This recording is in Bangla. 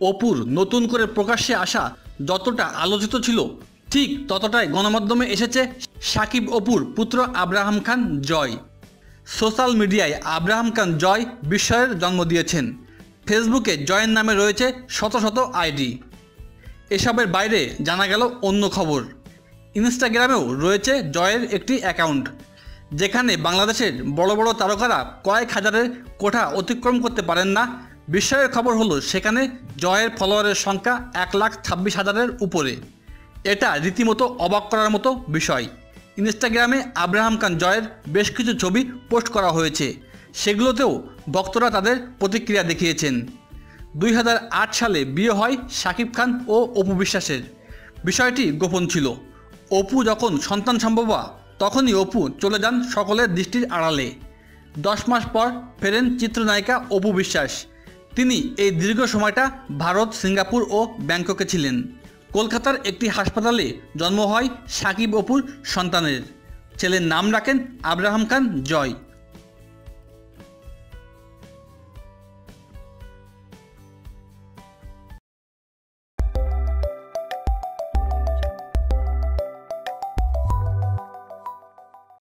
অপুর নতুন করে প্রকাশ্যে আসা যতটা আলোচিত ছিল, ঠিক ততটাই গণমাধ্যমে এসেছে শাকিব অপুর পুত্র আব্রাহাম খান জয়। সোশ্যাল মিডিয়ায় আব্রাহাম খান জয় বিস্ময়ের জন্ম দিয়েছেন। ফেসবুকে জয়ের নামে রয়েছে শত শত আইডি। এসবের বাইরে জানা গেল অন্য খবর। ইনস্টাগ্রামেও রয়েছে জয়ের একটি অ্যাকাউন্ট, যেখানে বাংলাদেশের বড় বড় তারকারা কয়েক হাজারের কোঠা অতিক্রম করতে পারেন না। বিস্ময়ের খবর হলো সেখানে জয়ের ফলোয়ারের সংখ্যা 1,26,000-এর উপরে। এটা রীতিমতো অবাক করার মতো বিষয়। ইনস্টাগ্রামে আব্রাহাম খান জয়ের বেশ কিছু ছবি পোস্ট করা হয়েছে, সেগুলোতেও ভক্তরা তাদের প্রতিক্রিয়া দেখিয়েছেন। 2008 সালে বিয়ে হয় শাকিব খান ও অপু বিশ্বাসের। বিষয়টি গোপন ছিল। অপু যখন সন্তান সম্ভবা তখনই অপু চলে যান সকলের দৃষ্টির আড়ালে। 10 মাস পর ফেরেন চিত্রনায়িকা অপু বিশ্বাস। তিনি এই দীর্ঘ সময়টা ভারত, সিঙ্গাপুর ও ব্যাংককে ছিলেন। কলকাতার একটি হাসপাতালে জন্ম হয় শাকিব অপুর সন্তানের। ছেলের নাম রাখেন আব্রাহাম খান জয়।